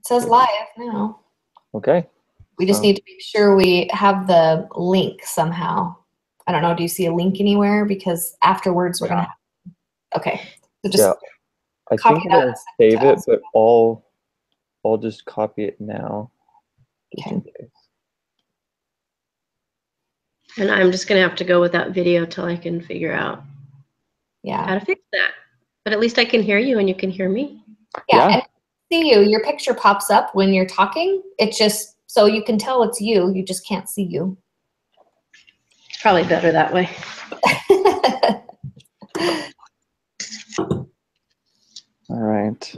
says live now. Okay. We just need to make sure we have the link somehow. I don't know. Do you see a link anywhere? Because afterwards we're gonna. Okay. So just I think I'm gonna save it, but I'll just copy it now, just in case. And I'm just gonna have to go with that video till I can figure out how to fix that. But at least I can hear you and you can hear me. Yeah. And see you. Your picture pops up when you're talking. It's just so you can tell it's you. You just can't see you. It's probably better that way. All right.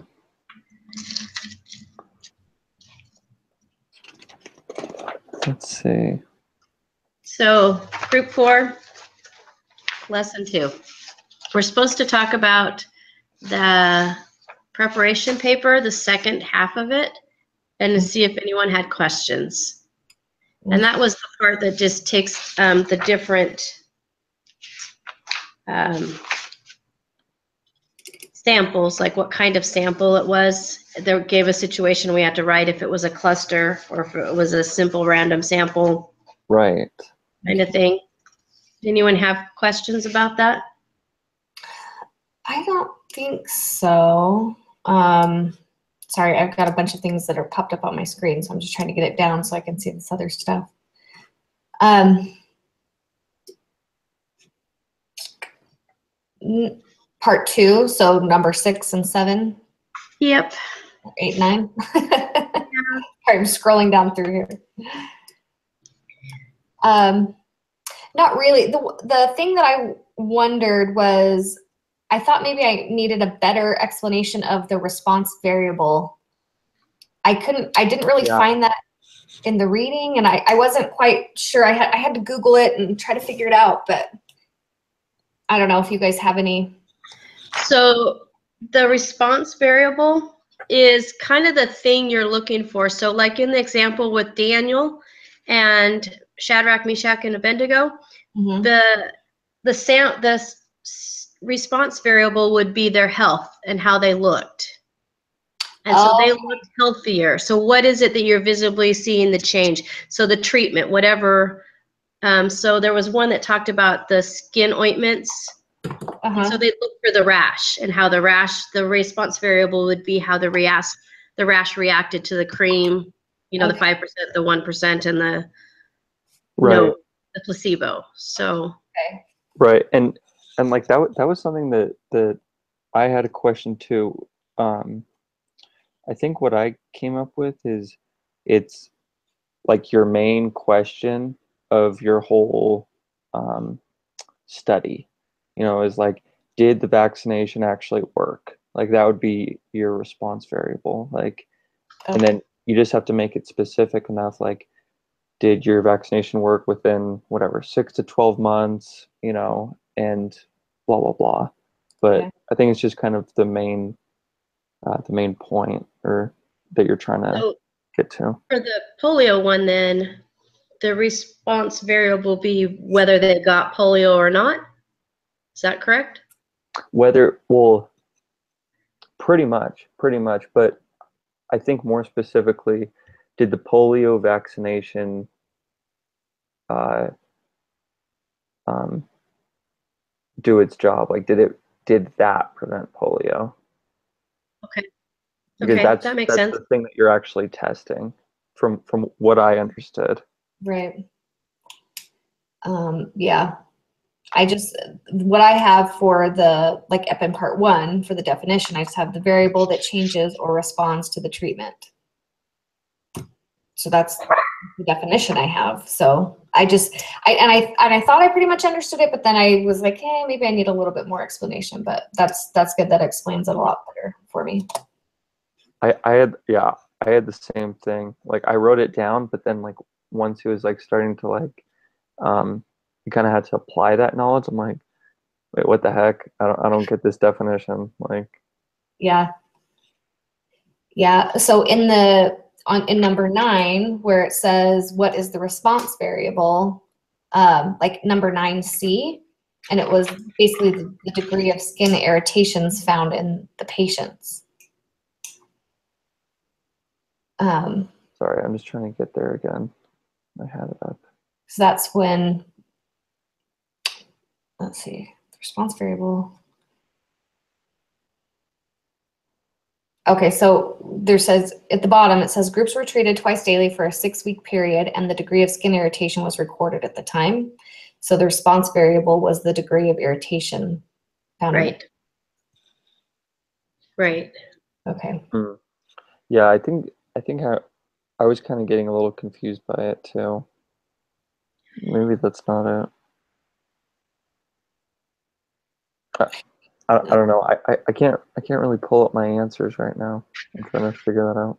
Let's see. So group 4, lesson 2. We're supposed to talk about the preparation paper, the second half of it, and to see if anyone had questions. And that was the part that just takes the different samples, like what kind of sample it was. They gave a situation we had to write if it was a cluster or if it was a simple random sample. Right. Kind of thing. Anyone have questions about that? I don't think so. Sorry, I've got a bunch of things that are popped up on my screen, so I'm just trying to get it down so I can see this other stuff. Part 2, so number 6 and 7. Yep. 8, 9. Sorry, I'm scrolling down through here. Not really. The thing that I wondered was, I thought maybe I needed a better explanation of the response variable. I didn't really find that in the reading, and I wasn't quite sure. I had to Google it and try to figure it out, but I don't know if you guys have any. So the response variable is kind of the thing you're looking for. So like in the example with Daniel and Shadrach, Meshach, and Abednego, the response variable would be their health and how they looked. And so they looked healthier. So what is it that you're visibly seeing the change? So the treatment, whatever. So there was one that talked about the skin ointments. So they look for the rash and how the response variable would be how the rash reacted to the cream, the 5%, the 1%, and the the placebo. So right, and like that was something that I had a question too. I think what I came up with is it's like your main question of your whole study, is like, did the vaccination actually work? Like that would be your response variable. Like, and then you just have to make it specific enough. Like, did your vaccination work within whatever 6 to 12 months, and blah, blah, blah. But I think it's just kind of the main point or that you're trying to get to. For the polio one, then the response variable will be whether they got polio or not. Is that correct? Pretty much. But I think more specifically, did the polio vaccination do its job? Like, did that prevent polio? Okay. Because that makes sense. The thing that you're actually testing, from what I understood. Right. Yeah. What I have for the, like up in part 1 for the definition, I just have the variable that changes or responds to the treatment. So that's the definition I have. So I thought I pretty much understood it, but then I was like, hey, maybe I need a little bit more explanation, but that's good. That explains it a lot better for me. I had the same thing. Like I wrote it down, but then like once it was like starting to like, you kind of had to apply that knowledge. I'm like, wait, what the heck? I don't get this definition. Like, yeah. So in number 9, where it says what is the response variable, like number 9C, and it was basically the degree of skin irritations found in the patients. Sorry, I'm just trying to get there again. I had it up. So that's when, let's see, response variable. Okay, so there says, at the bottom, it says groups were treated twice daily for a 6-week period and the degree of skin irritation was recorded at the time. So the response variable was the degree of irritation. Right. Right. Okay. Yeah, I think I was kind of getting a little confused by it too. Maybe that's not it. I don't know. I can't really pull up my answers right now. I'm trying to figure that out.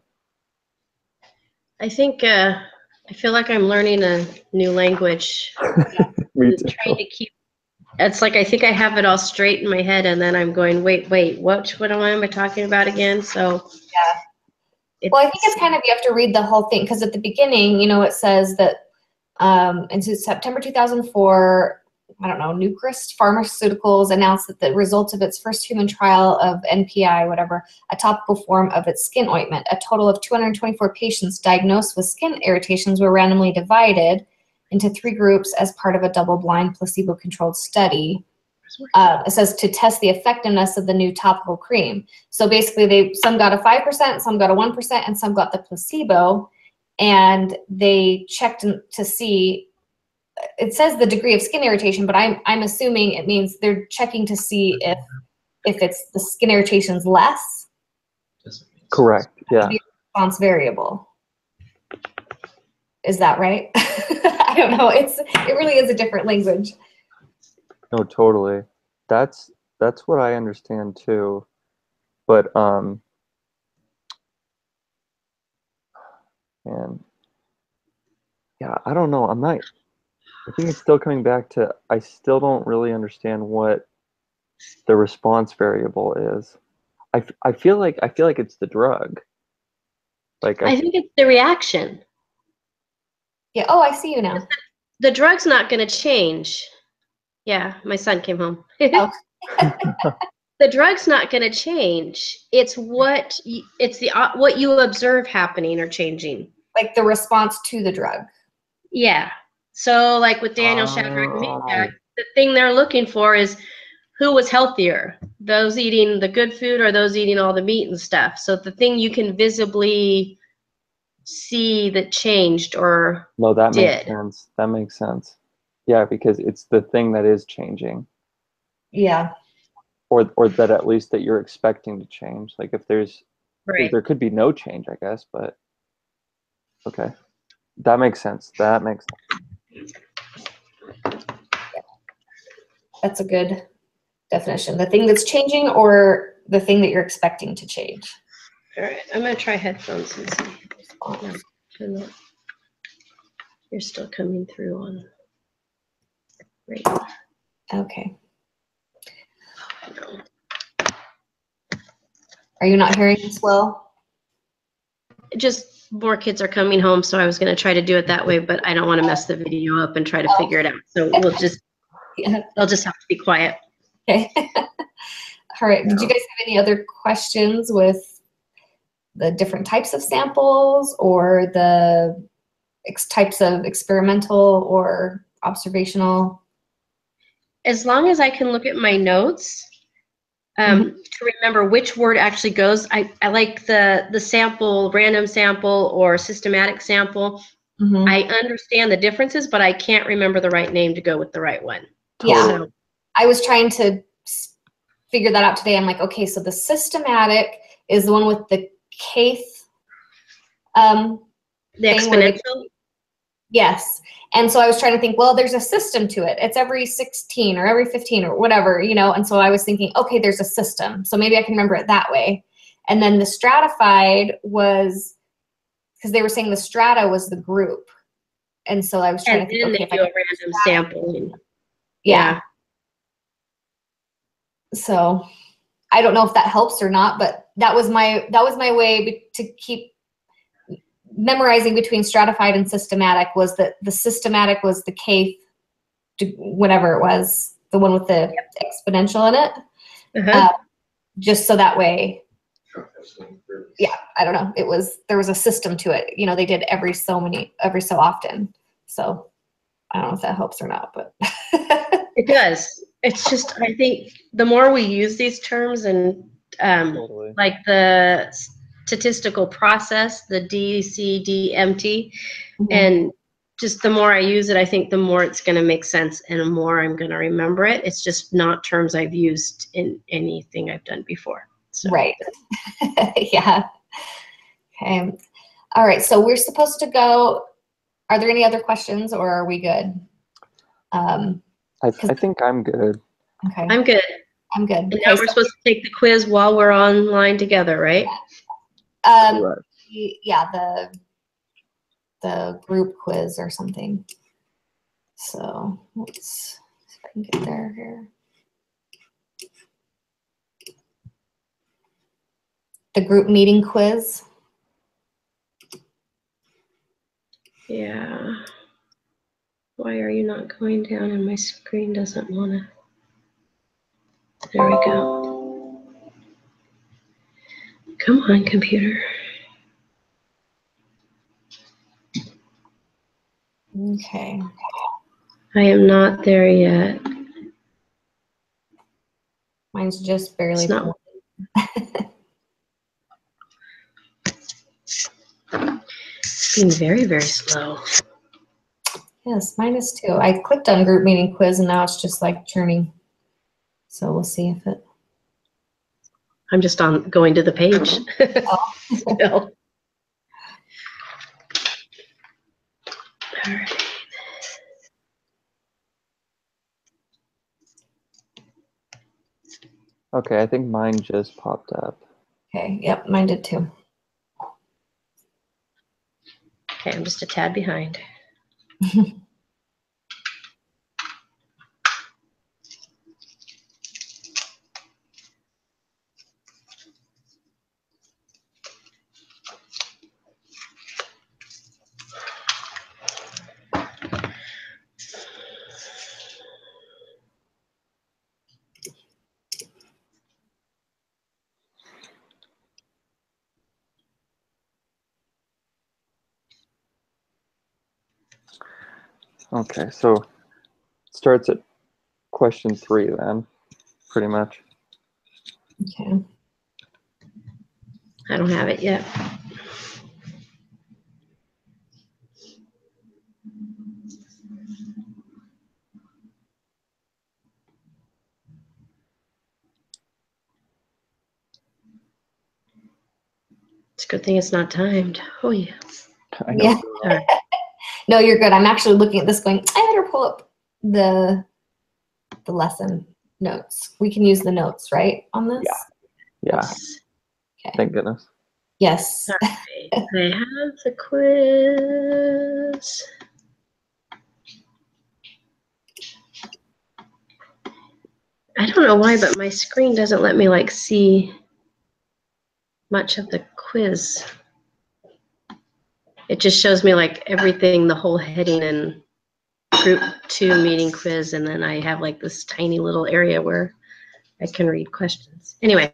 I think I feel like I'm learning a new language. Me too. Trying to keep. It's like I think I have it all straight in my head, and then I'm going, wait, what am I talking about again? So yeah. Well, I think it's kind of, you have to read the whole thing, because at the beginning, it says that in September 2004, I don't know, Nucrist Pharmaceuticals announced that the results of its first human trial of NPI, whatever, a topical form of its skin ointment. A total of 224 patients diagnosed with skin irritations were randomly divided into 3 groups as part of a double-blind placebo-controlled study. It says to test the effectiveness of the new topical cream. So basically, some got a 5%, some got a 1%, and some got the placebo. And they checked to see, it says the degree of skin irritation, but I'm assuming it means they're checking to see if it's the skin irritation's less. Correct. Yeah. The response variable. Is that right? I don't know. It really is a different language. No, totally. That's what I understand too. But man, yeah, I don't know. I think it's still coming back to, I still don't really understand what the response variable is. I feel like it's the drug. Like I think it's the reaction. Yeah. Oh, I see you now. The drug's not going to change. Yeah, my son came home. Oh. The drug's not going to change. It's what you observe happening or changing. Like the response to the drug. Yeah. So like with Daniel Shadrach and Meshach, the thing they're looking for is who was healthier, those eating the good food or those eating all the meat and stuff. So the thing you can visibly see that changed or no, that did. makes sense. That makes sense. Yeah, because it's the thing that is changing. Yeah. Or that at least that you're expecting to change. Like if there could be no change, I guess, but okay. That makes sense. That makes sense. That's a good definition. The thing that's changing or the thing that you're expecting to change. All right, I'm going to try headphones and see. No, you're still coming through on regular. Okay. Are you not hearing this well? Just more kids are coming home, so I was going to try to do it that way, but I don't want to mess the video up and try to figure it out. So we'll just, I'll just have to be quiet. Okay. All right. Did you guys have any other questions with the different types of samples or the types of experimental or observational? As long as I can look at my notes to remember which word actually goes, I like the sample, random sample or systematic sample. I understand the differences, but I can't remember the right name to go with the right one. Yeah. So, I was trying to figure that out today. I'm like, okay, so the systematic is the one with the kth the exponential? Yes. And so I was trying to think, well, there's a system to it. It's every 16 or every 15 or whatever, and so I was thinking, okay, there's a system. So maybe I can remember it that way. And then the stratified was, because they were saying the strata was the group. And so I was trying to think, okay, if I do a random sample. Yeah. So I don't know if that helps or not, but that was my way to keep memorizing between stratified and systematic, was that the systematic was the kth, whatever it was, the one with the exponential in it. Just so that way Yeah, I don't know. There was a system to it. You know, they did every so often. So I don't know if that helps or not, but It does. It's just, I think the more we use these terms and Totally. like the statistical process, the DCDMT, and just the more I use it, I think the more it's going to make sense and the more I'm going to remember it. It's just not terms I've used in anything I've done before. So. Right. Yeah. Okay. All right. So we're supposed to go. Are there any other questions or are we good? I think I'm good. Okay. I'm good. I'm good. And now we're supposed to take the quiz while we're online together, right? Correct. Yeah, the group quiz or something. So let's see if I can get there here. The group meeting quiz. Yeah. Why are you not going down and my screen doesn't want to? There we go. Come on, computer. Okay. I am not there yet. Mine's just barely. It's not. It's being very, very slow. Yes, mine is too. I clicked on group meeting quiz and now it's just like churning. So we'll see if it. I'm just going to the page. Oh. Still. All right. Okay, I think mine just popped up. Okay, yep, mine did too. Okay, I'm just a tad behind. Okay, so it starts at question 3 then, pretty much. Okay. I don't have it yet. It's a good thing it's not timed. Oh, yeah. I know. Yeah. No, you're good. I'm actually looking at this going, I better pull up the lesson notes. We can use the notes, right, on this? Yeah. Okay. Thank goodness. Yes. All right. I have the quiz. I don't know why, but my screen doesn't let me like see much of the quiz. It just shows me like everything, the whole heading and group 2 meeting quiz, and then I have like this tiny little area where I can read questions. Anyway,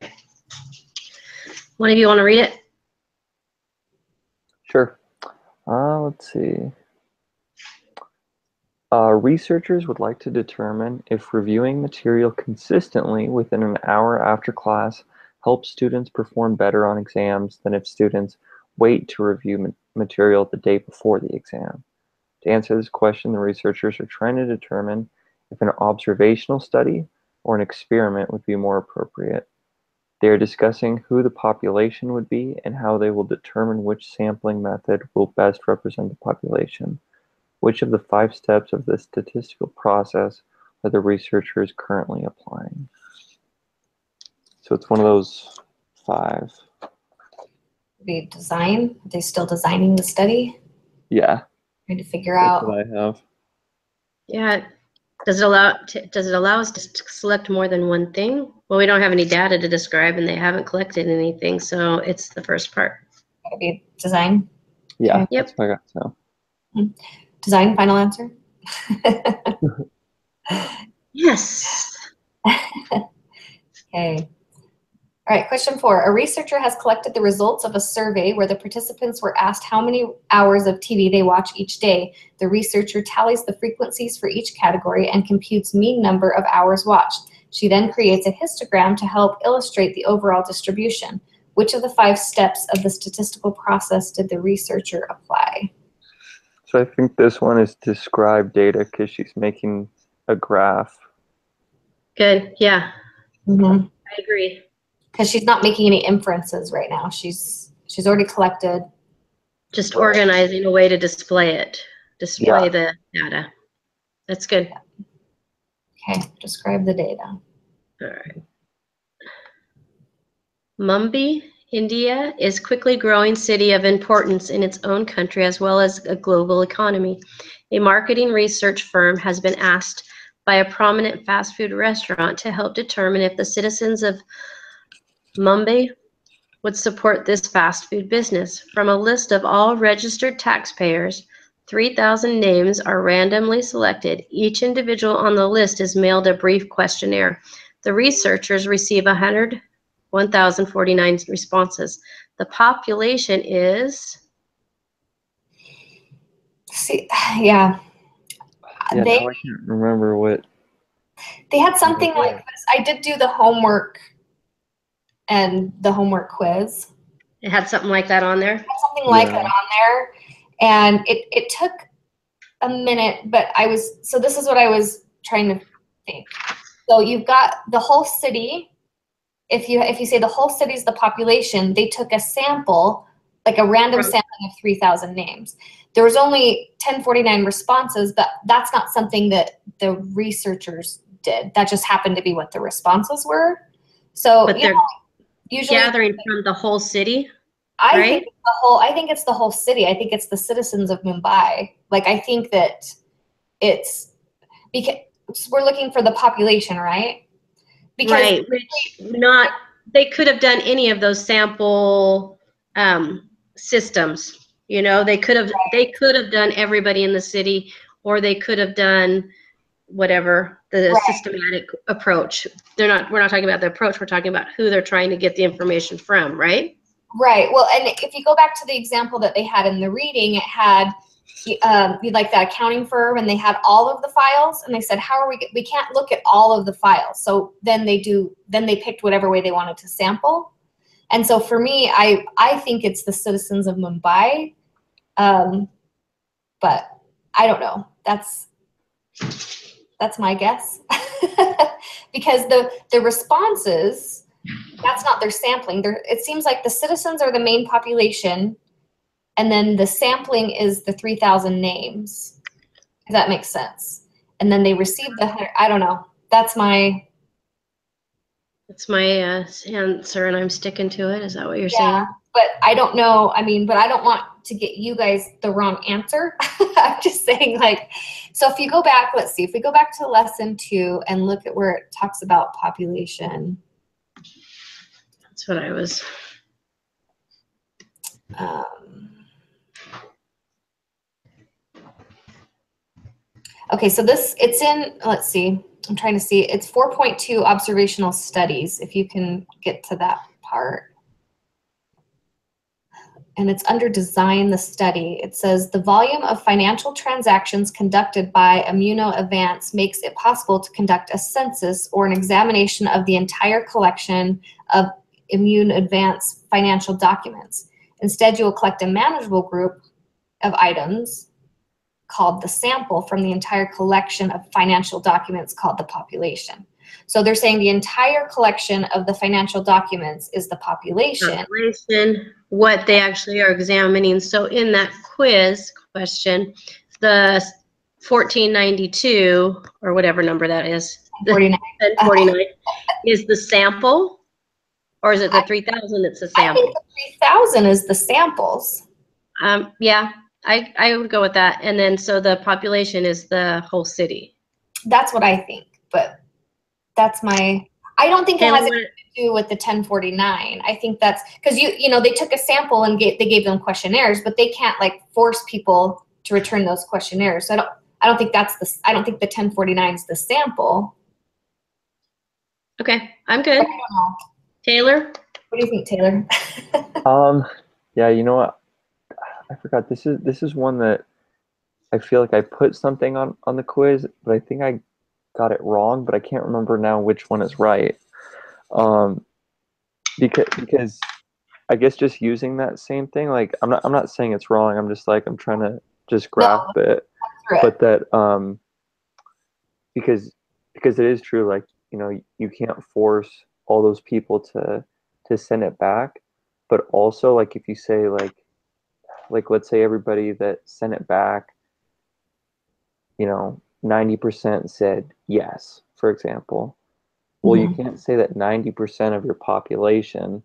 one of you want to read it? Sure. Let's see. Researchers would like to determine if reviewing material consistently within an hour after class helps students perform better on exams than if students wait to review material the day before the exam. To answer this question, the researchers are trying to determine if an observational study or an experiment would be more appropriate. They are discussing who the population would be and how they will determine which sampling method will best represent the population. Which of the 5 steps of the statistical process are the researchers currently applying? So it's one of those 5. Be design. Are they still designing the study? Yeah. Trying to figure That's out. what I have. Yeah. Does it allow us to select more than one thing? Well, we don't have any data to describe, and they haven't collected anything, so it's the first part. Gotta be design. Yeah. Okay. Yep. That's what I got. So. Design. Final answer. Yes. Okay. All right, question 4. A researcher has collected the results of a survey where the participants were asked how many hours of TV they watch each day. The researcher tallies the frequencies for each category and computes mean number of hours watched. She then creates a histogram to help illustrate the overall distribution. Which of the 5 steps of the statistical process did the researcher apply? So I think this one is describe data because she's making a graph. Good. Yeah. Mm-hmm. I agree. Because she's not making any inferences right now. She's already collected. Just organizing a way to display it. Display the data. That's good. Okay, describe the data. All right. Mumbai, India is quickly growing city of importance in its own country as well as a global economy. A marketing research firm has been asked by a prominent fast food restaurant to help determine if the citizens of Mumbai would support this fast food business. From a list of all registered taxpayers, 3,000 names are randomly selected. Each individual on the list is mailed a brief questionnaire. The researchers receive 1,049 responses. The population is... See, yeah. Yeah, now I can't remember what. They had something like this. I did do the homework and the homework quiz. It had something like that on there? It had something like that on there. And it took a minute, but so this is what I was trying to think. So you've got the whole city. If you say the whole city is the population, they took a sample, like a random sampling of 3,000 names. There was only 1,049 responses, but that's not something that the researchers did. That just happened to be what the responses were. So but they're usually gathering from the whole city. I think it's the whole city. I think it's the citizens of Mumbai. Like, I think that it's because we're looking for the population, right? Because They could have done any of those sample systems. You know, they could have done everybody in the city, or they could have done whatever the systematic approach. We're not talking about the approach. We're talking about who they're trying to get the information from, right? Right. Well, and if you go back to the example that they had in the reading, it had like that accounting firm, and they had all of the files, and they said, we can't look at all of the files. So then they picked whatever way they wanted to sample. And so for me, I think it's the citizens of Mumbai, but I don't know. That's my guess. Because the responses, that's not their sampling. It seems like the citizens are the main population, and then the sampling is the 3,000 names. If that makes sense. And then they receive I don't know. That's my answer, and I'm sticking to it. Is that what you're saying? But I don't know. I mean, but I don't want to get you guys the wrong answer. I'm just saying, like, so if you go back, let's see, if we go back to lesson 2 and look at where it talks about population. That's what I was. Okay, so it's in, let's see, I'm trying to see, it's 4.2 observational studies, if you can get to that part. And it's under design the study. It says the volume of financial transactions conducted by Immunoadvance makes it possible to conduct a census or an examination of the entire collection of Immunoadvance financial documents. Instead, you will collect a manageable group of items called the sample from the entire collection of financial documents called the population. So they're saying the entire collection of the financial documents is the population. What they actually are examining. So in that quiz question, the 1492 or whatever number that is, 1049 is the sample, or is it the 3,000 that's the sample? I think the 3,000 is the samples. Yeah, I would go with that. And then so the population is the whole city. That's what I think, but that's I don't think it has anything to do with the 1049. I think that's because you know they took a sample and they gave them questionnaires, but they can't like force people to return those questionnaires. So I don't think I don't think the 1049 is the sample. Okay, I'm good. Taylor? What do you think, Taylor? Yeah, you know what? I forgot. This is one that I feel like I put something on the quiz, but I think I got it wrong, but I can't remember now which one is right. Because I guess just using that same thing, like I'm not saying it's wrong. I'm just like I'm trying to just No, grasp it, through it. but that because it is true. Like you can't force all those people to send it back, but also like if you say like let's say everybody that sent it back, 90% said yes, for example. Well, you Mhm. can't say that 90% of your population,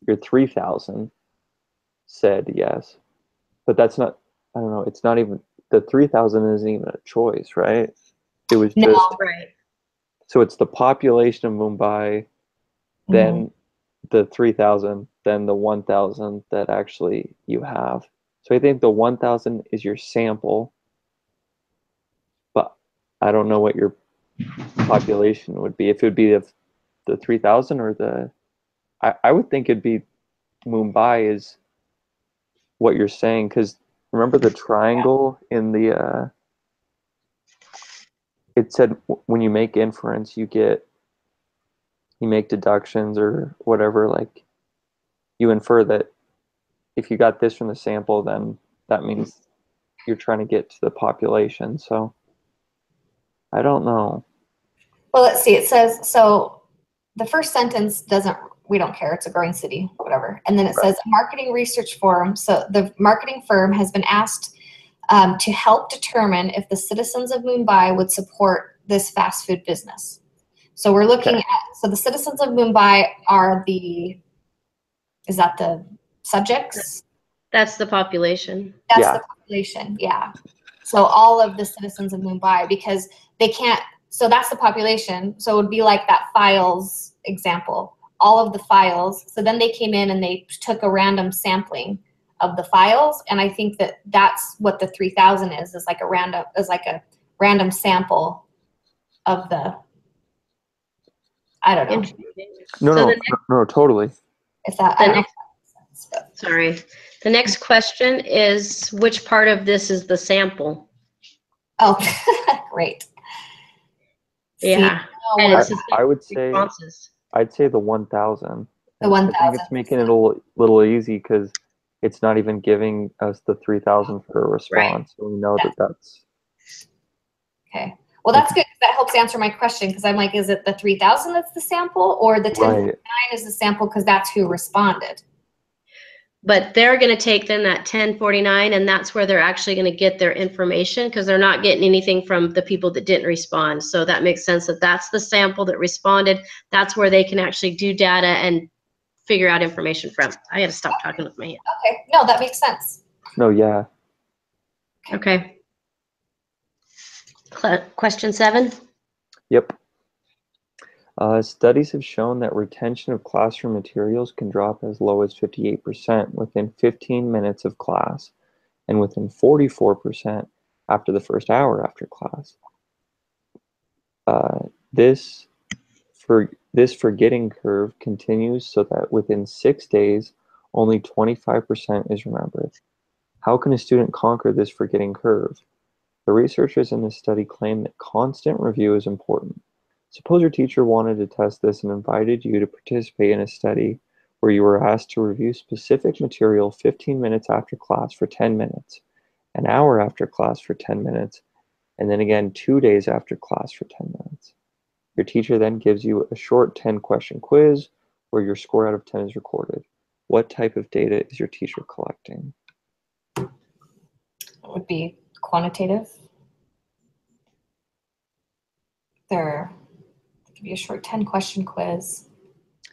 your 3,000, said yes. But that's not, I don't know, it's not even, the 3,000 isn't even a choice, right? It was No. just, Right. so it's the population of Mumbai, Mhm. then the 3,000, then the 1,000 that actually you have. So I think the 1,000 is your sample, but I don't know what your population would be. If it would be the 3,000 or I would think it'd be Mumbai is what you're saying, because remember the triangle in the, it said when you make inference, you make deductions or whatever, like you infer that if you got this from the sample, then that means you're trying to get to the population. So I don't know. Well, let's see. It says, so the first sentence doesn't, we don't care. It's a growing city, whatever. And then it says, marketing research forum. So the marketing firm has been asked to help determine if the citizens of Mumbai would support this fast food business. So we're looking Okay. at, so the citizens of Mumbai are is that the subjects? That's the population. That's Yeah. the population, yeah. So all of the citizens of Mumbai, because they can't, so that's the population. So it would be like that files example, all of the files. So then they came in and they took a random sampling of the files. And I think that that's what the 3,000 is like a random sample of the, I don't know Interesting. No, So no, no, totally. if that, the I don't know if next, that makes sense, but. sorry. The next question is, which part of this is the sample? Oh, great. See, Yeah. now And we're it's the I same would say responses. I'd say the 1,000. the I think 1,000. it's making it a little easy because it's not even giving us the 3,000 for a Right. response. So we know that that's Okay. Well, that's good. That helps answer my question because I'm like, is it the 3,000 that's the sample or the 1049 right. is the sample because that's who responded? But they're going to take then that 1049 and that's where they're actually going to get their information because they're not getting anything from the people that didn't respond. So that makes sense that that's the sample that responded. That's where they can actually do data and figure out information from. I got to stop talking with my hand. Okay. No, that makes sense. No, yeah. Okay. Question 7. Yep. Studies have shown that retention of classroom materials can drop as low as 58% within 15 minutes of class and within 44% after the first hour after class. Uh, this forgetting curve continues so that within 6 days, only 25% is remembered. How can a student conquer this forgetting curve? The researchers in this study claim that constant review is important. Suppose your teacher wanted to test this and invited you to participate in a study where you were asked to review specific material 15 minutes after class for 10 minutes, an hour after class for 10 minutes, and then again 2 days after class for 10 minutes. Your teacher then gives you a short 10-question quiz where your score out of 10 is recorded. What type of data is your teacher collecting? It would be quantitative. There could be a short 10-question quiz.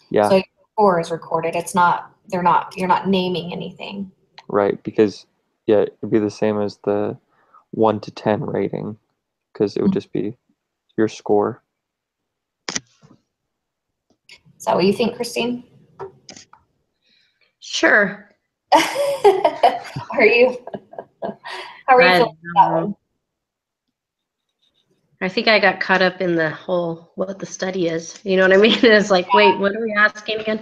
Yeah. So your score is recorded. It's not, you're not naming anything. Right, because yeah, it'd be the same as the 1 to 10 rating, because it would just be your score. Is that what you think, Christine? Sure. Are you? How are you feeling about that one? I think I got caught up in the whole what the study is. You know what I mean? It's like, wait, what are we asking again?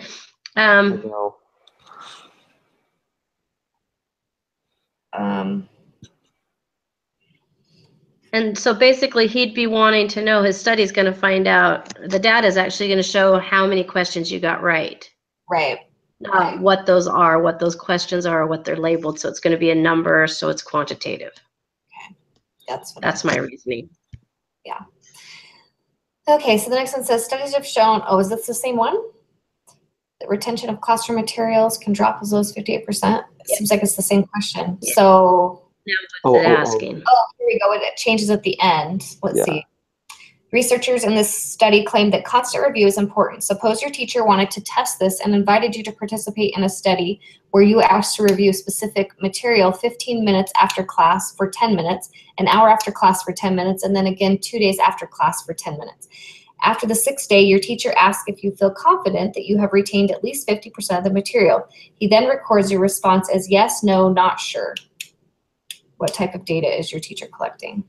I know. And so basically, he'd be wanting to know, his study's going to find out, the data is actually going to show how many questions you got right. Right. Not what those are, what those questions are, what they're labeled. So it's going to be a number, so it's quantitative. Okay. That's my reasoning. Yeah. Okay, so the next one says studies have shown, oh, is this the same one? That retention of classroom materials can drop as low as 58%. It seems like it's the same question. Yeah. So now what's it asking? Oh, here we go. It changes at the end. Let's see. Researchers in this study claimed that constant review is important. Suppose your teacher wanted to test this and invited you to participate in a study where you asked to review specific material 15 minutes after class for 10 minutes, an hour after class for 10 minutes, and then again 2 days after class for 10 minutes. After the 6th day, your teacher asks if you feel confident that you have retained at least 50% of the material. He then records your response as yes, no, not sure. What type of data is your teacher collecting?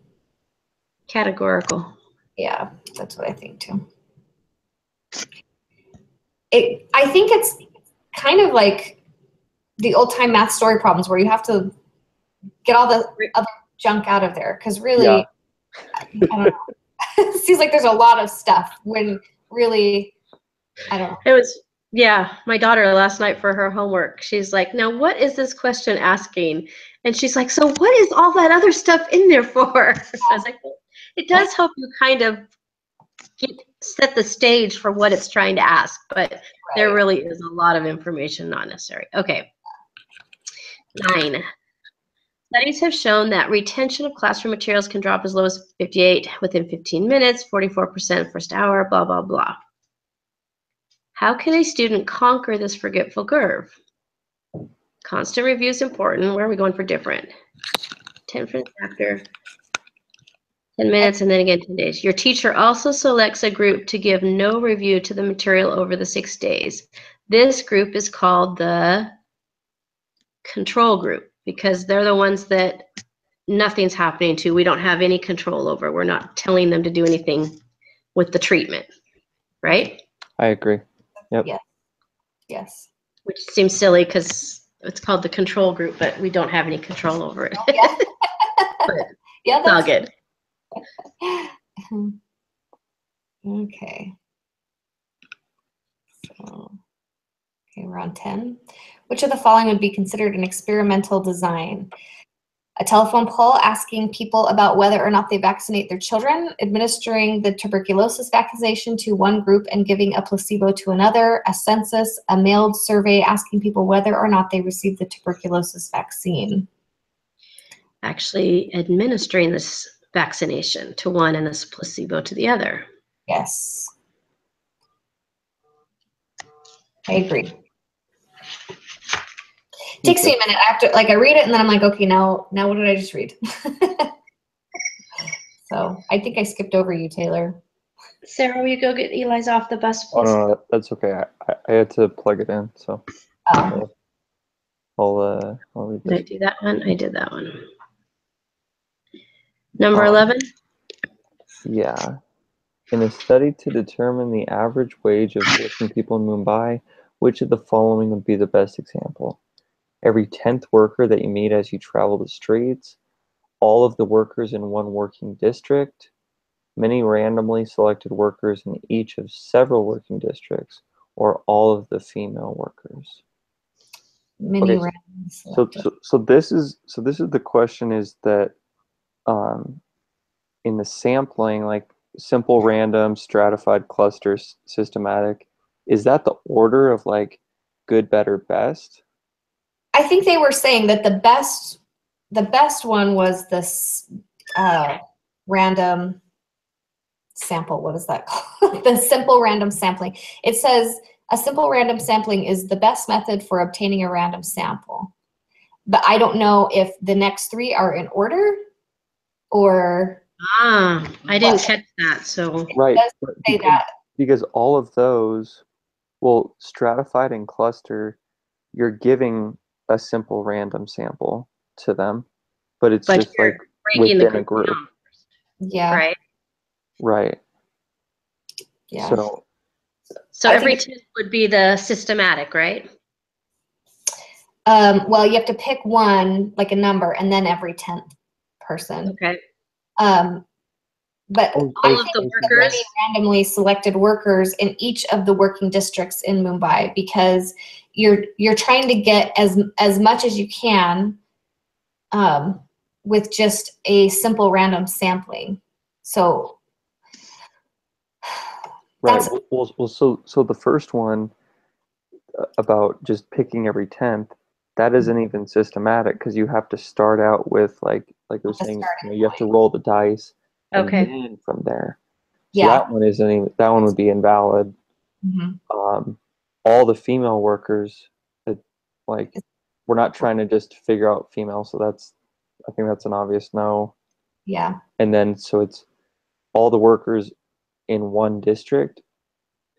Categorical. Yeah, that's what I think too. I think it's kind of like the old time math story problems where you have to get all the other junk out of there because really, I don't know. It seems like there's a lot of stuff when really, I don't know. It was, yeah, my daughter last night for her homework, she's like, now what is this question asking? And she's like, so what is all that other stuff in there for? I was like, well, it does help you kind of set the stage for what it's trying to ask, but there really is a lot of information not necessary. Okay. 9. Studies have shown that retention of classroom materials can drop as low as 58 within 15 minutes, 44% first hour, blah, blah, blah. How can a student conquer this forgetful curve? Constant review is important. Where are we going for different? 10 minutes after, 10 minutes, and then again 10 days. Your teacher also selects a group to give no review to the material over the 6 days. This group is called the control group because they're the ones that nothing's happening to. We don't have any control over. We're not telling them to do anything with the treatment, right? I agree. Yep. Yes. Yes. Which seems silly because it's called the control group, but we don't have any control over it. Yeah. But Yeah, it's all good. Okay. So, okay, we're on 10. Which of the following would be considered an experimental design? A telephone poll asking people about whether or not they vaccinate their children, administering the tuberculosis vaccination to one group and giving a placebo to another, a census, a mailed survey asking people whether or not they received the tuberculosis vaccine. Actually administering this vaccination to one and this placebo to the other. Yes. I agree. Takes me a minute. I have to, like, I read it and then I'm like, okay, now what did I just read? So I think I skipped over you, Taylor. Sarah, will you go get Eli's off the bus, please? Oh no, that's okay. I had to plug it in, so I'll read Did I this. do that one? I did that one. Number 11? Yeah. In a study to determine the average wage of working people in Mumbai, which of the following would be the best example? Every 10th worker that you meet as you travel the streets, all of the workers in one working district, many randomly selected workers in each of several working districts, or all of the female workers. Many Okay, randomly so selected. this is the question is that in the sampling, like simple, random, stratified, clusters, systematic, is that the order of like good, better, best? I think they were saying that the best one was this random sample. What is that called? The simple random sampling. It says a simple random sampling is the best method for obtaining a random sample. But I don't know if the next 3 are in order or. I didn't catch that. So right, say that. because all of those, well, stratified and cluster, you're giving a simple random sample to them, but it's just like breaking within a group. down, Yeah. right? Right. Yeah. So I every think 10 would be the systematic, right? well, you have to pick one, like a number, and then every 10th person. Okay. But Oh, I All of think the it's going to workers. be randomly selected workers in each of the working districts in Mumbai, because you're trying to get as much as you can with just a simple random sampling. So right. that's Well, so the first one about just picking every 10th, that isn't even systematic because you have to start out with like I was the saying, starting you have to point. roll the dice and Okay. then from there. So Yeah. that one isn't even, that one would be invalid. Mhm. All the female workers, it, like we're not trying to just figure out female, so I think that's an obvious no. Yeah. And then so it's all the workers in one district,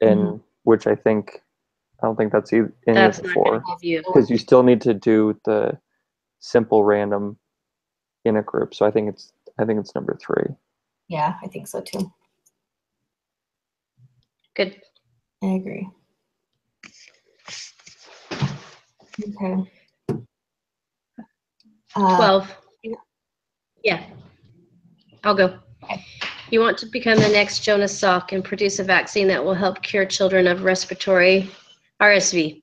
and which I don't think that's any of That's the not going to four, give you. because you still need to do the simple random in a group. So I think it's number 3. Yeah, I think so too. Good. I agree. Okay. 12. Yeah. I'll go. Okay. You want to become the next Jonas Salk and produce a vaccine that will help cure children of respiratory RSV.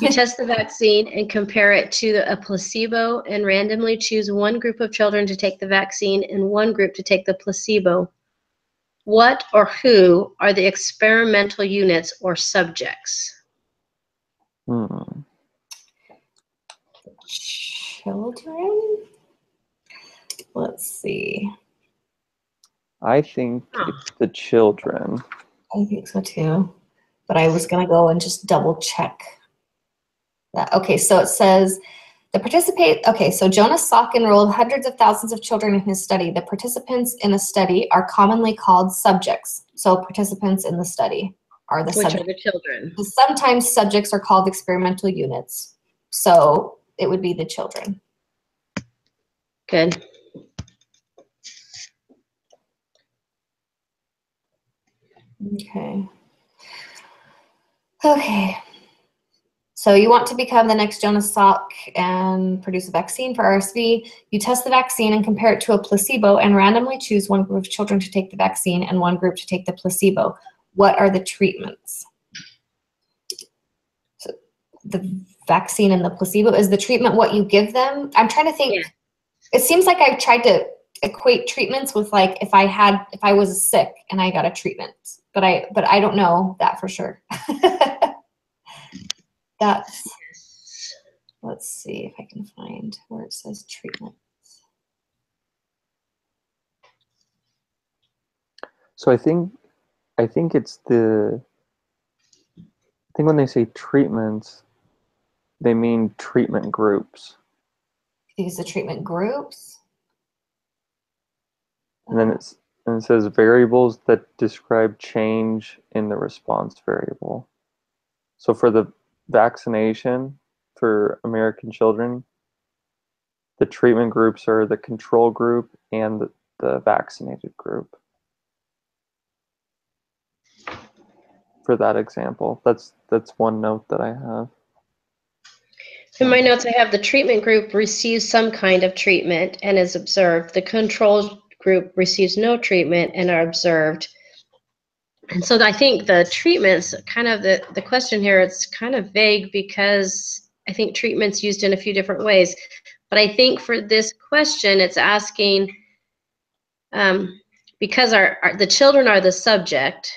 You test the vaccine and compare it to a placebo and randomly choose one group of children to take the vaccine and one group to take the placebo. What or who are the experimental units or subjects? Children? Let's see. I think it's the children. I think so too. But I was going to go and just double check that. Okay, so it says so Jonas Salk enrolled hundreds of thousands of children in his study. The participants in a study are commonly called subjects. So participants in the study are the Which subjects. are the children? Sometimes subjects are called experimental units. So it would be the children. Good. Okay. Okay. So you want to become the next Jonas Salk and produce a vaccine for RSV. You test the vaccine and compare it to a placebo and randomly choose one group of children to take the vaccine and one group to take the placebo. What are the treatments? So the vaccine and the placebo, is the treatment what you give them? I'm trying to think. Yeah. It seems like I've tried to equate treatments with like if I was sick and I got a treatment, but I don't know that for sure. That's, let's see if I can find where it says treatment. So I think it's I think when they say treatments, they mean treatment groups. Use the treatment groups. And then it says variables that describe change in the response variable. So for the vaccination for American children, the treatment groups are the control group and the vaccinated group. For that example, that's one note that I have. In my notes, I have the treatment group receives some kind of treatment and is observed. The control group receives no treatment and are observed. And so I think the treatments, kind of the question here, it's kind of vague because I think treatment's used in a few different ways. But I think for this question, it's asking, because the children are the subject,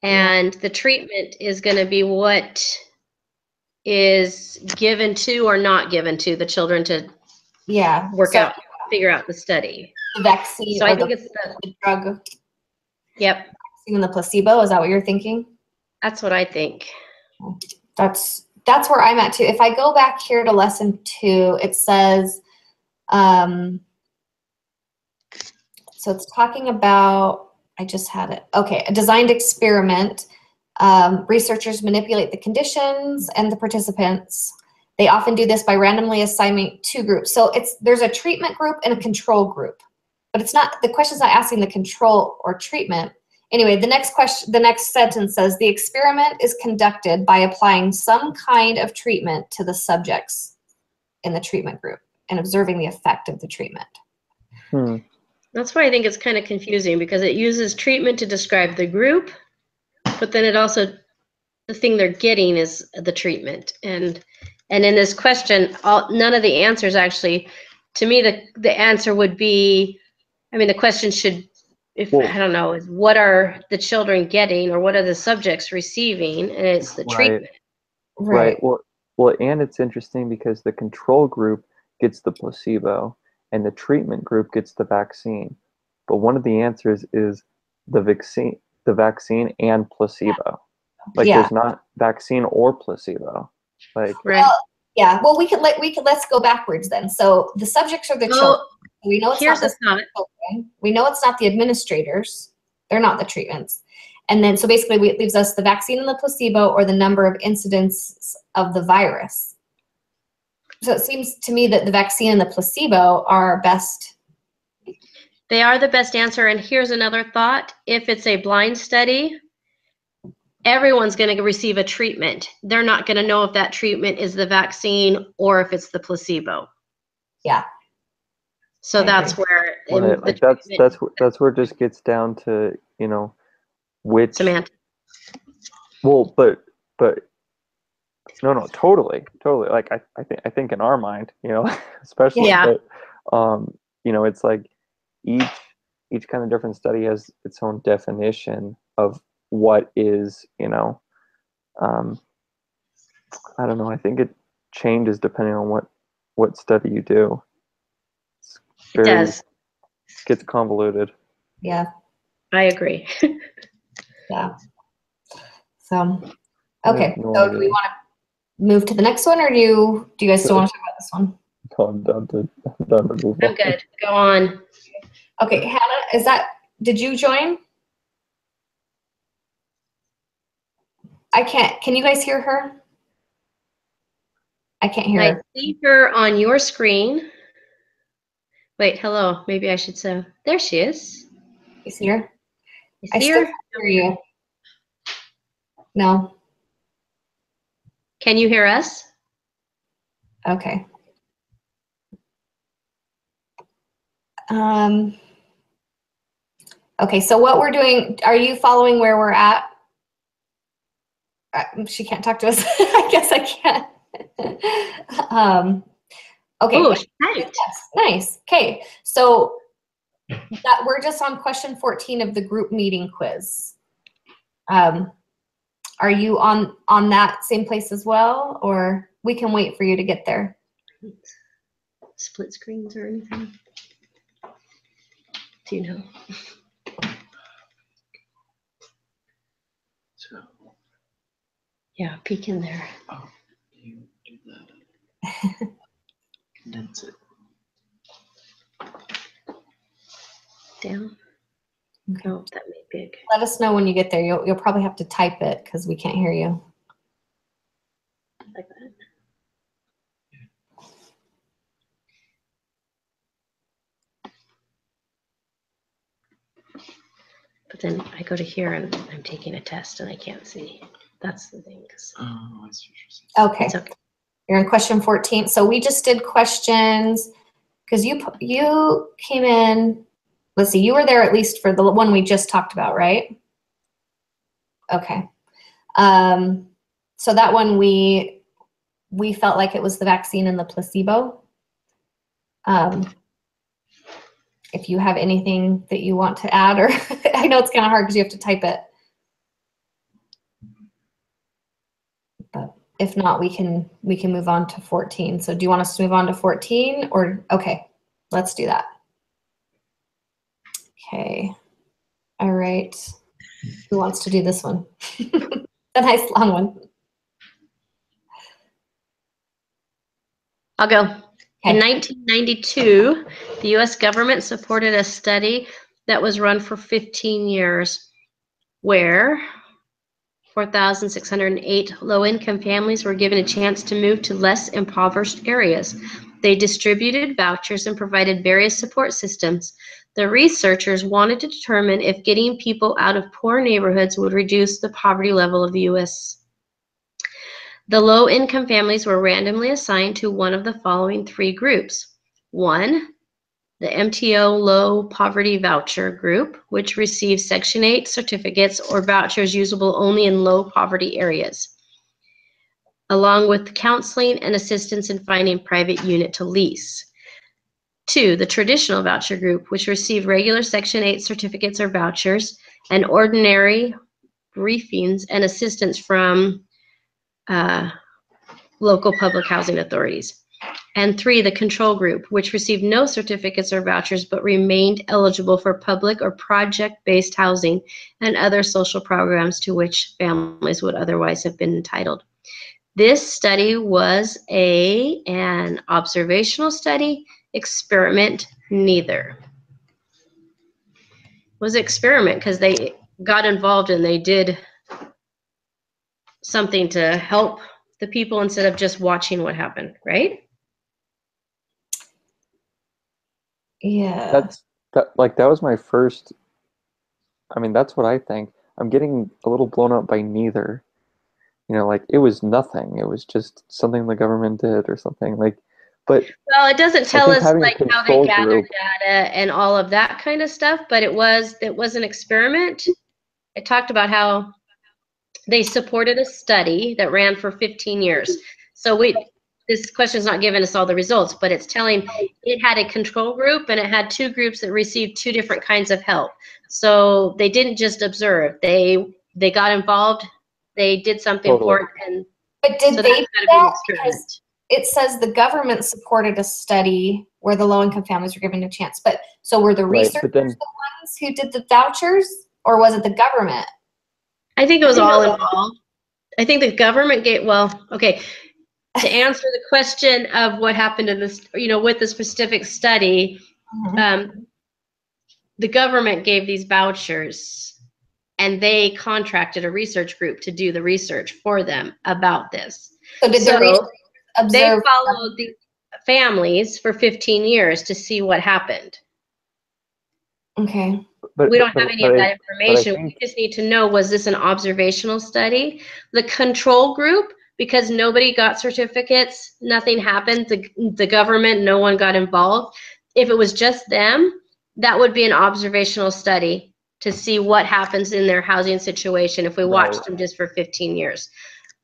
and the treatment is going to be what is given to or not given to the children to figure out the study. The vaccine, so I think it's the drug. Yep. Vaccine and the placebo, is that what you're thinking? That's what I think. That's where I'm at too. If I go back here to lesson 2, it says, so it's talking about, I just had it. Okay, a designed experiment. Researchers manipulate the conditions and the participants. They often do this by randomly assigning 2 groups. So there's a treatment group and a control group. but it's not, the question's not asking the control or treatment. Anyway, the next sentence says, the experiment is conducted by applying some kind of treatment to the subjects in the treatment group and observing the effect of the treatment. That's why I think it's kind of confusing, because it uses treatment to describe the group, but then it also, the thing they're getting is the treatment. And in this question, none of the answers actually, to me, the answer would be, I mean, the question should, I don't know, is what are the children getting, or what are the subjects receiving? And it's the treatment. Right. Well, and it's interesting because the control group gets the placebo and the treatment group gets the vaccine. But one of the answers is the vaccine and placebo. Like there's not vaccine or placebo. Like well, let's go backwards then. So the subjects are the children. We know it's not the children. We know it's not the administrators. They're not the treatments. And then, so basically it leaves us the vaccine and the placebo, or the number of incidents of the virus. So it seems to me that the vaccine and the placebo are best. They are the best answer. And here's another thought. If it's a blind study, everyone's going to receive a treatment. They're not going to know if that treatment is the vaccine or if it's the placebo. Yeah. So that's where like that's where it just gets down to, you know, which semantics. Well, but no, totally. Like I think in our mind, you know, especially, but, you know, it's like each kind of different study has its own definition of what is, you know, I don't know. I think it changes depending on what study you do. It does. Gets convoluted. Yeah. I agree. Yeah. So, okay. So do we want to move to the next one, or do you guys still want to talk about this one? No, I'm done to move on. I'm good. Go on. Okay, Hannah, did you join? I can't. Can you guys hear her? I can't hear her. I see her on your screen. Wait, hello. Maybe I should say. There she is. You see her? I still can't hear you. No. Can you hear us? Okay. Okay, so what we're doing, are you following where we're at? She can't talk to us. I guess I can't. Okay. Oh, right. Nice. Okay, so we're just on question 14 of the group meeting quiz. Are you on that same place as well, or we can wait for you to get there? Split screens or anything? Do you know? Yeah, peek in there. Oh, you do that. Condense it. Down. Okay. Oh, that made big. Let us know when you get there. You'll probably have to type it because we can't hear you. Like that. But then I go to here and I'm taking a test and I can't see. That's the thing. Oh, I see what you're saying. Okay. It's okay. You're in question 14. So we just did questions because you came in. Let's see. You were there at least for the one we just talked about, right? Okay. So that one we felt like it was the vaccine and the placebo. If you have anything that you want to add, or I know it's kind of hard because you have to type it. But if not, we can move on to 14. So do you want us to move on to 14, or okay, let's do that. Okay. All right. Who wants to do this one? A nice long one. I'll go. Okay. In 1992, the U.S. government supported a study that was run for 15 years where 4,608 low-income families were given a chance to move to less impoverished areas. They distributed vouchers and provided various support systems. The researchers wanted to determine if getting people out of poor neighborhoods would reduce the poverty level of the U.S. The low-income families were randomly assigned to one of the following three groups. One, the MTO Low Poverty Voucher Group, which receives Section 8 certificates or vouchers usable only in low poverty areas, along with counseling and assistance in finding private unit to lease. Two, the Traditional Voucher Group, which received regular Section 8 certificates or vouchers and ordinary briefings and assistance from local public housing authorities. And three, the Control Group, which received no certificates or vouchers but remained eligible for public or project-based housing and other social programs to which families would otherwise have been entitled. This study was an observational study, experiment, neither. It was an experiment because they got involved and they did something to help the people instead of just watching what happened, right? Yeah. That was my first. I mean, that's what I think. I'm getting a little blown up by neither. You know, like it was nothing. It was just something the government did or something like. But well, it doesn't tell us like how they gathered group, data and all of that kind of stuff. But it was an experiment. It talked about how they supported a study that ran for 15 years. So this question is not giving us all the results, but it's telling it had a control group and it had two groups that received two different kinds of help. So they didn't just observe; they got involved. They did something for it, and but did so they do that? because it says the government supported a study where the low-income families were given a chance. But so were the researchers the ones who did the vouchers, or was it the government? I think it was all involved. I think the government okay. To answer the question of what happened in this, with the specific study, the government gave these vouchers and they contracted a research group to do the research for them about this. So they followed the families for 15 years to see what happened. Okay. We don't have any of that information. We just need to know, was this an observational study? The control group, because nobody got certificates, nothing happened, the government, no one got involved. If it was just them, that would be an observational study to see what happens in their housing situation if we watched them just for 15 years.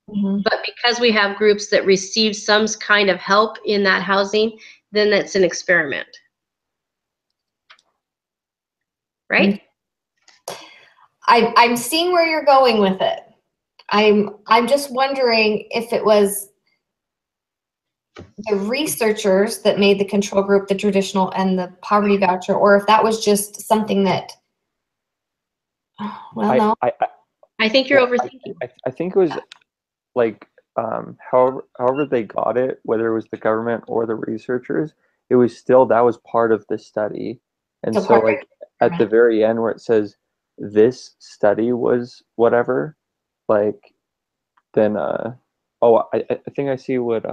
But because we have groups that receive some kind of help in that housing, then that's an experiment. Right? I'm seeing where you're going with it. I'm just wondering if it was the researchers that made the control group, the traditional and the poverty voucher, or if that was just something that, no. I think you're overthinking. I think it was like, however they got it, whether it was the government or the researchers, it was still, that was part of the study. And so like at the very end where it says this study was whatever, like then I think I see what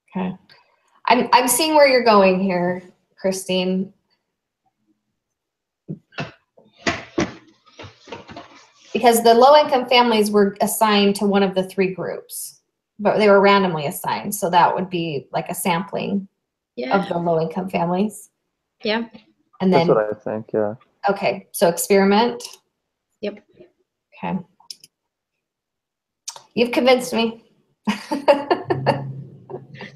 okay. I'm seeing where you're going here, Christine. Because the low-income families were assigned to one of the three groups, but they were randomly assigned. So that would be like a sampling of the low-income families. Yeah. And then, that's what I think, yeah. Okay, so experiment. Yep. Okay. You've convinced me.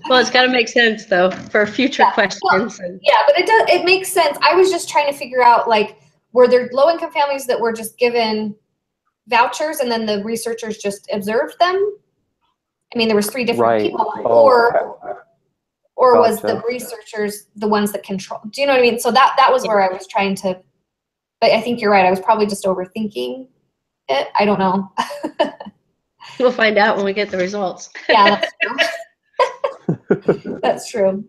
Well, it's got to make sense though for future questions. Well, yeah, but it makes sense. I was just trying to figure out, like, were there low-income families that were just given vouchers and then the researchers just observed them? I mean, there was three different people, or was the researchers the ones that control? Do you know what I mean? So that was where I was trying to, but I think you're right. I was probably just overthinking it. I don't know. We'll find out when we get the results. Yeah, that's true. That's true.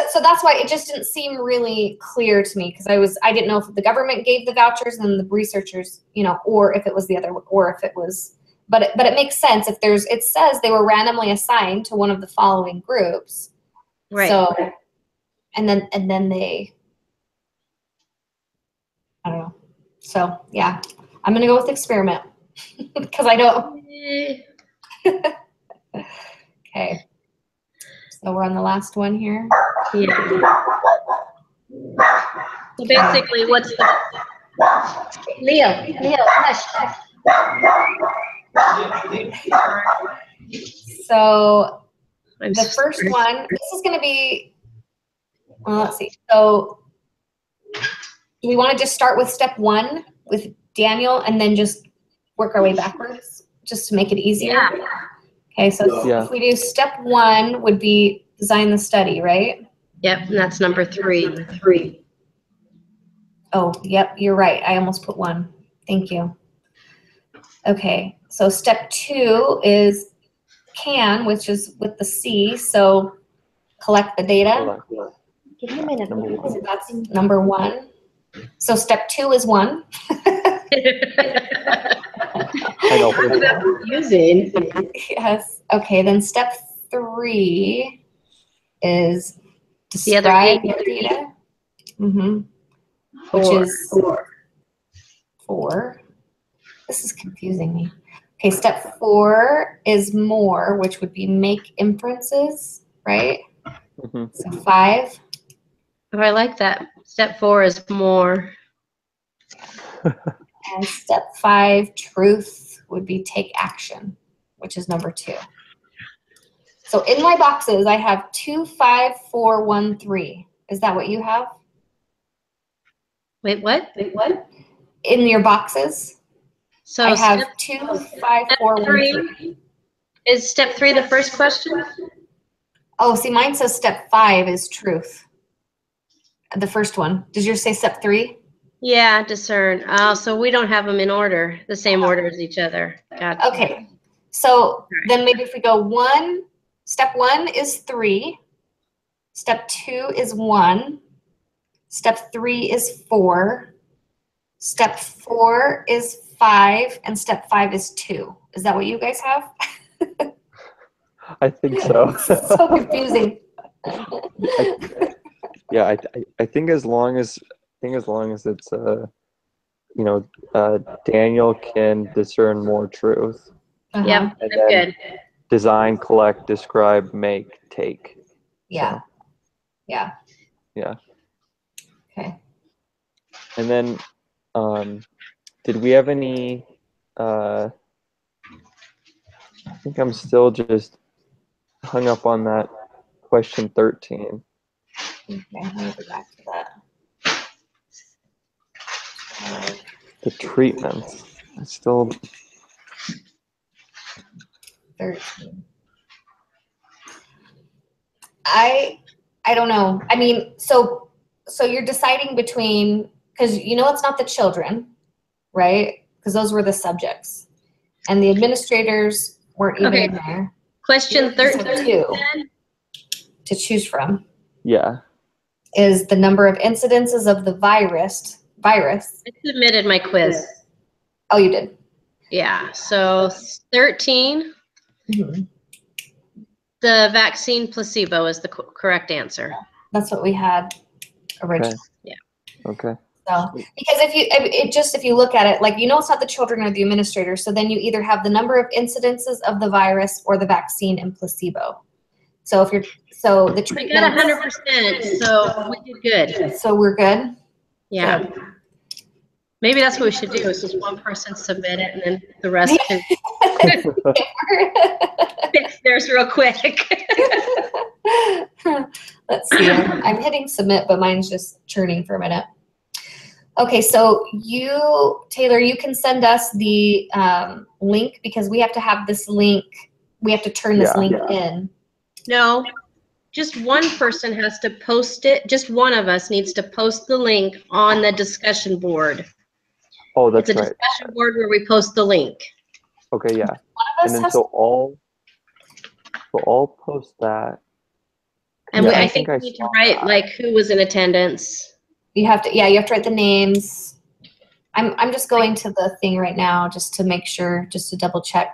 So that's why it just didn't seem really clear to me, because I didn't know if the government gave the vouchers and the researchers, or if it was the other, or if it was, but it makes sense if it says they were randomly assigned to one of the following groups. Right. So and then they, I don't know. So yeah, I'm gonna go with experiment because I don't. Okay, so we're on the last one here. Yeah. So basically, what's the Leo, hush. So the first one, this is going to be, well, let's see. So do we want to just start with step 1 with Daniel and then just work our way backwards just to make it easier? Yeah. Okay, so Yeah. if we do step 1 would be design the study, right? Yep, and that's number 3. Oh, yep, you're right. I almost put 1. Thank you. Okay, so step 2 is can, which is with the C, so collect the data. Give me a minute. So that's number 1. So step 2 is 1. I know. Confusing. Yes. Okay, then step 3 is The other describe eight. the data. Mm-hmm. Which is 4. This is confusing me. Okay, step 4 is more, which would be make inferences, right? Mm-hmm. So 5. Oh, I like that. Step 4 is more. And step 5, truth, would be take action, which is number 2. So in my boxes, I have 2, 5, 4, 1, 3. Is that what you have? Wait, what? In your boxes, So I have step 2, 5, 4, 1, 3. Is step 3 the first question? Oh, see, mine says step 5 is truth. The first one. Did yours say step 3? Yeah, discern. Oh, so we don't have them in order, the same order as each other. Gotcha. Okay. So then maybe if we go 1, step 1 is 3. Step 2 is 1. Step 3 is 4. Step 4 is 5. And step 5 is 2. Is that what you guys have? I think so. So confusing. Yeah, I think as long as it's Daniel can discern more truth. Uh-huh. Yep, And that's then good. design, collect, describe, make, take. Yeah. So, Yeah. yeah. Okay. And then did we have any I think I'm still just hung up on that question 13. Okay, let me go back to that. The treatments. I still 13. I don't know. I mean, so you're deciding between, because it's not the children, right? Because those were the subjects, and the administrators weren't even in there. Question You just have 13 2 then? to choose from. yeah. Is the number of incidences of the virus. I submitted my quiz. Oh, you did. Yeah, so 13, Mm-hmm. the vaccine placebo is the correct answer. That's what we had originally. Okay. So, because if you look at it, like, it's not the children or the administrator, so then you either have the number of incidences of the virus or the vaccine and placebo. So the I treatment. got 100%, so we did good. So we're good. Yeah. Good. Maybe that's what we should do, is just one person submit it and then the rest can fix theirs real quick. Let's see. I'm hitting submit, but mine's just churning for a minute. Okay, so Taylor, you can send us the link, because we have to have this link. We have to turn this link in. No, just one person has to post it. Just one of us needs to post the link on the discussion board. Oh, that's it's a right. discussion board where we post the link. Okay, yeah. One of us And then has so all post that. And Yeah, I think we need to write like who was in attendance. you have to write the names. I'm just going to the thing right now just to make sure, just to double check.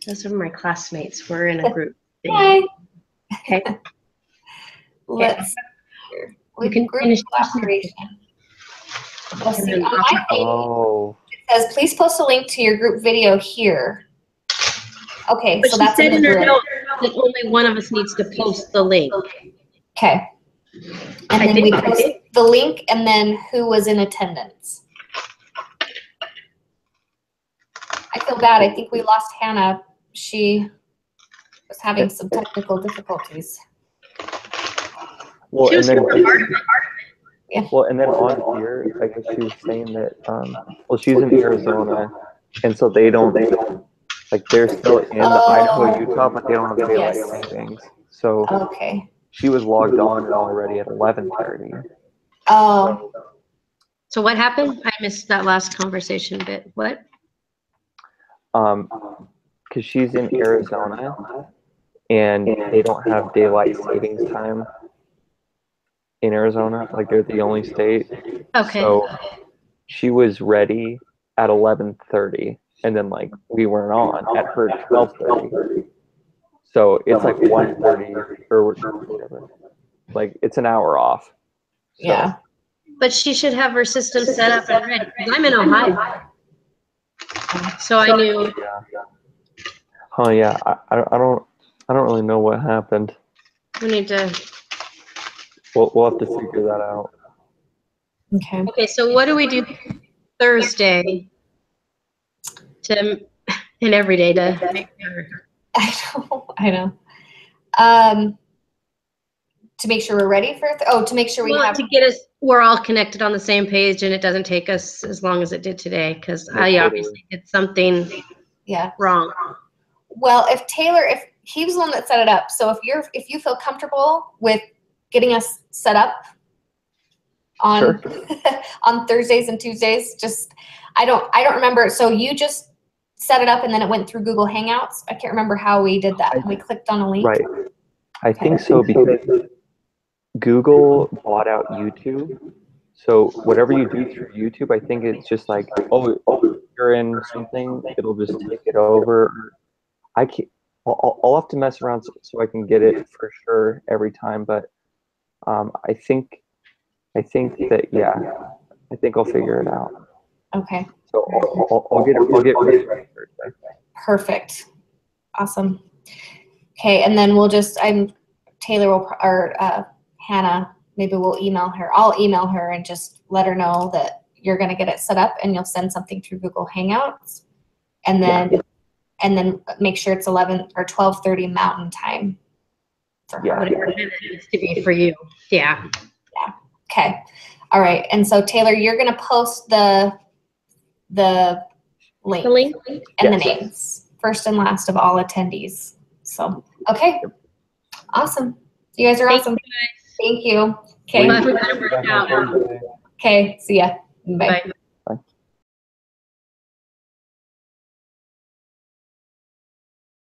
Those are my classmates. We're in a group thing. Hi. Okay. Let's. You can Group finish. collaboration. Let's see. On my page, Oh, it says, please post a link to your group video here. Okay, But so she that's said in in the her group. note that only one of us needs to post the link. Okay. And I then think we I post did. the link and then who was in attendance. I feel bad. I think we lost Hannah. She was having some technical difficulties. well, She was and then super hard. Yeah. well, and then on here, I guess she was saying that well, she's in Arizona, and so they don't like they're still in Idaho, Utah, but they don't have daylight Yes. savings. So Okay. she was logged on already at 11:30. Oh, So what happened? I missed that last conversation bit. What? Because she's in Arizona, and they don't have daylight savings time in Arizona. Like they're the only state. Okay. So she was ready at 11:30, and then like we weren't on at her 12:30. So it's like 1:30 or whatever. Like it's an hour off. So, yeah. But she should have her system set up and ready. 'Cause I'm in Ohio. So I knew. yeah. Oh yeah. I don't really know what happened. We need to. We'll have to figure that out. Okay. Okay, so what do we do Thursday to and every day to make sure? I know. To make sure we're ready for, to make sure we Well, have, to get us, we're all connected on the same page and it doesn't take us as long as it did today because I obviously did something yeah. wrong. Well, if he was the one that set it up, so if you feel comfortable with getting us set up on Sure. on Thursdays and Tuesdays, just I don't remember. So you just set it up and then it went through Google Hangouts. I can't remember how we did that. We clicked on a link. Right. I think so because Google bought out YouTube. So whatever you do through YouTube, I think it's just like, oh, you're in something, it'll just take it over. I can't. I'll have to mess around so I can get it for sure every time. But I think that I think I'll figure it out. Okay. So I'll get ready for Thursday. Perfect. Awesome. Okay, and then Taylor will, or Hannah, maybe we'll email her. I'll email her and just let her know that you're going to get it set up and you'll send something through Google Hangouts. And then make sure it's 11 or 12:30 Mountain Time for her. Whatever it needs to be for you. Yeah. Yeah. Okay. All right. And so Taylor, you're going to post the link, and the names, first and last of all attendees. So, okay. Awesome. You guys are awesome. Thank you. Okay. Glad we got it worked out. Okay. See ya. Bye. Bye.